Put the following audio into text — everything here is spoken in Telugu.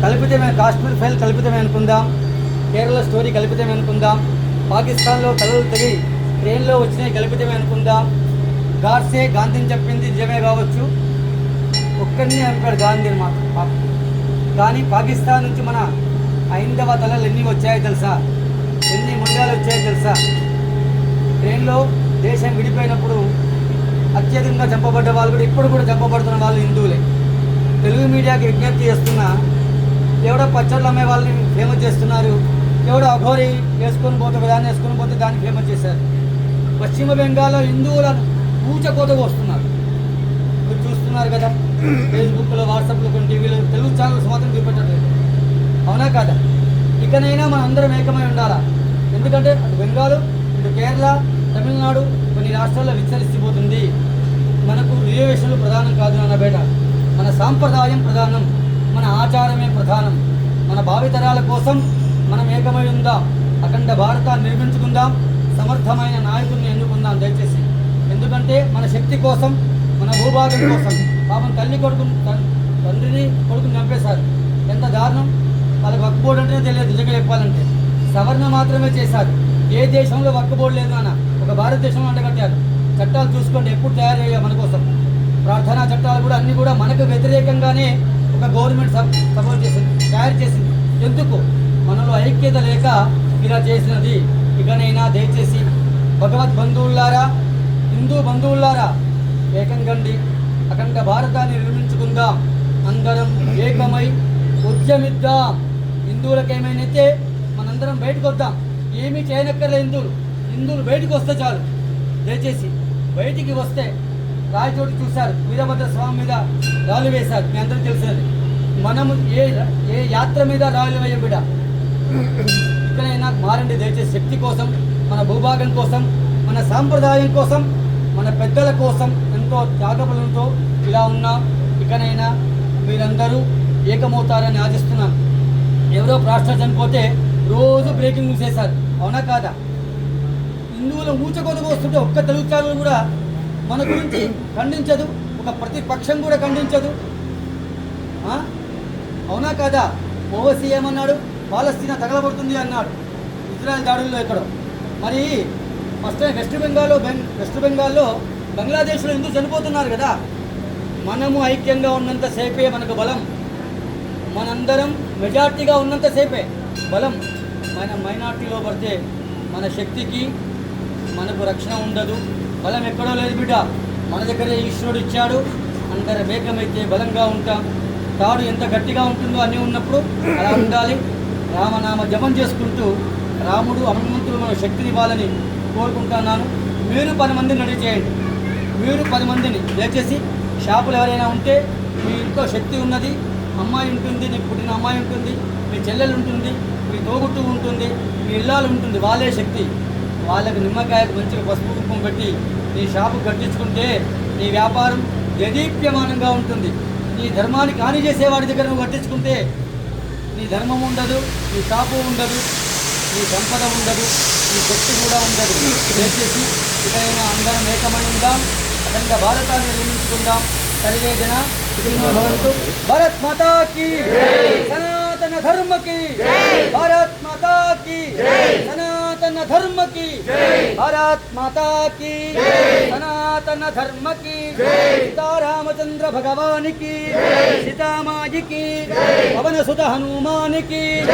కల్పితమే, కాశ్మీర్ ఫైల్ కల్పితమే అనుకుందాం, కేరళ స్టోరీ కల్పితమే అనుకుందాం, పాకిస్తాన్లో కలలు తెగి ట్రైన్లో వచ్చినాయి కల్పితమే అనుకుందాం, గాడ్సే గాంధీని చెప్పింది నిజమే కావచ్చు, ఒక్కడిని అంటాడు గాంధీని మాత్రం. కానీ పాకిస్తాన్ నుంచి మన హైందవ తలలు ఎన్ని వచ్చాయో తెలుసా, ఎన్ని ముండాలు వచ్చాయో తెలుసా. ట్రైన్లో దేశం విడిపోయినప్పుడు అత్యధికంగా చంపబడ్డ వాళ్ళు కూడా ఇప్పుడు కూడా చంపబడుతున్న వాళ్ళు హిందువులే. తెలుగు మీడియాకి విజ్ఞప్తి చేస్తున్నా, ఎవడో పచ్చళ్ళు అమ్మే వాళ్ళని ఫేమస్ చేస్తున్నారు, ఎవడో అఘోరి వేసుకొని పోతే దాన్ని వేసుకొని పోతే దాన్ని ఫేమస్ చేశారు. పశ్చిమ బెంగాల్లో హిందువులను పూచకోతకు వస్తున్నారు, మీరు చూస్తున్నారు కదా ఫేస్బుక్లో, వాట్సాప్లో, కొన్ని టీవీలో. తెలుగు ఛానల్స్ మాత్రం చూపెట్టట్లేదు, అవునా కాదా? ఇకనైనా మనం అందరం ఏకమై ఉండాలా. ఎందుకంటే అటు బెంగాలు, ఇటు కేరళ, తమిళనాడు కొన్ని రాష్ట్రాల్లో విస్తరిస్తుపోతుంది. మనకు రిజర్వేషన్లు ప్రధానం కాదు నాన్న బేట, మన సాంప్రదాయం ప్రధానం, మన ఆచారమే ప్రధానం. మన భావితరాల కోసం మనం ఏకమై ఉందాం, అఖండ భారతాన్ని నిర్మించుకుందాం, సమర్థమైన నాయకుడిని ఎన్నుకుందాం దయచేసి. ఎందుకంటే మన శక్తి కోసం, మన భూభాగం కోసం. పాపం తండ్రిని కొడుకుని చంపేశారు, ఎంత దారుణం. వాళ్ళకి వక్ఫ్ బోర్డు అంటేనే తెలియదు నిజంగా చెప్పాలంటే. సవరణ మాత్రమే చేశారు, ఏ దేశంలో వక్ఫ్ బోర్డు లేదు నాన్న, ఒక భారతదేశంలో అంటగట్టారు. చట్టాలు చూసుకోండి ఎప్పుడు తయారు అయ్యాయి మన కోసం. ప్రార్థనా చట్టాలు కూడా అన్నీ కూడా మనకు వ్యతిరేకంగానే ఒక గవర్నమెంట్ సపోర్ట్ చేసింది, తయారు చేసింది. ఎందుకు? మనలో ఐక్యత లేక ఇలా చేసినది. ఇకనైనా దయచేసి భగవద్ బంధువులారా, హిందూ బంధువులారా, ఏకంగండి, అఖండ భారతాన్ని నిర్మించుకుందాం, అందరం ఏకమై ఉద్యమిద్దాం. హిందువులకు ఏమైనా మనందరం బయటకు వద్దాం, ఏమీ చేయనక్కర్లే. హిందువులు బయటకు వస్తే చాలు. దయచేసి బయటికి వస్తే, రాయచోటి చూశారు, వీరభద్ర స్వామి మీద రాళ్ళు వేశారు, మీ అందరికీ తెలిసినది. మనము ఏ యాత్ర మీద రాళ్ళు వేయం బిడ్డ. ఇక్కడైనా మారండి దయచేసి, శక్తి కోసం, మన భూభాగం కోసం, మన సాంప్రదాయం కోసం, మన పెద్దల కోసం ఎంతో త్యాగబలంతో ఇలా ఉన్నాం. ఇకనైనా మీరందరూ ఏకమవుతారని ఆశిస్తున్నాను. ఎవరో ప్రాస్టర్ చనిపోతే రోజు బ్రేకింగ్ న్యూస్ చేశారు, అవునా కాదా? హిందువులు ఊచకొదకు వస్తుంటే ఒక్క తెలుగు ఛానల్ కూడా మన గురించి ఖండించదు, ఒక ప్రతిపక్షం కూడా ఖండించదు, అవునా కాదా? ఓవైసీ ఏమన్నాడు? పాలస్తీనా తగలబడుతుంది అన్నాడు ఇజ్రాయెల్ దాడుల్లో ఎక్కడో. మరి ఫస్ట్ వెస్ట్ బెంగాల్లో బంగ్లాదేశ్లో ఎందుకు చనిపోతున్నారు కదా. మనము ఐక్యంగా ఉన్నంతసేపే మనకు బలం, మనందరం మెజార్టీగా ఉన్నంతసేపే బలం. మన మైనార్టీలో పడితే మన శక్తికి మనకు రక్షణ ఉండదు, బలం ఎక్కడో లేదు బిడ్డ, మన దగ్గరే ఈశ్వరుడు ఇచ్చాడు. అందరం ఏకమైతే బలంగా ఉంటాం. తాడు ఎంత గట్టిగా ఉంటుందో అన్నీ ఉన్నప్పుడు అలా ఉండాలి. రామనామ జపం చేసుకుంటూ రాముడు హనుమంతుడు మన శక్తిని ఇవ్వాలని కోరుకుంటున్నాను. మీరు 10 మందిని రెడీ చేయండి, మీరు 10 మందిని. దయచేసి షాపులు ఎవరైనా ఉంటే, మీ ఇంట్లో శక్తి ఉన్నది, అమ్మాయి ఉంటుంది, నీకు పుట్టిన అమ్మాయి ఉంటుంది, మీ చెల్లెలు ఉంటుంది, మీ తోగుట్టు ఉంటుంది, మీ ఇల్లాలు ఉంటుంది, వాళ్ళే శక్తి. వాళ్ళకి నిమ్మకాయకు మంచిగా పసుపు కుంకుమ పెట్టి నీ షాపు కట్టించుకుంటే నీ వ్యాపారం దేదీప్యమానంగా ఉంటుంది. నీ ధర్మానికి హాని చేసేవాడి దగ్గర నువ్వు కట్టించుకుంటే నీ ధర్మం ఉండదు, నీ షాపు ఉండదు, నీ సంపద ఉండదు, నీ శక్తి కూడా ఉండదు. దయచేసి ఇకైనా అందరం ఏకమై ఉందాం, అఖండ భారతాన్ని నిర్మించుకుందాం. సర్వే జన సుఖినో భవంతు. భారత్ మాతా కీ సనాతన ధర్మ కీ, భారత్ మాతా కీ సనాతన ధర్మ కీ, భారత్ మాతా కీ సనాతన ధర్మ కీ. సీతారామచంద్ర భగవాన్ కీ, సీతామాయి కీ, పవన సుత హనుమాన్ కీ.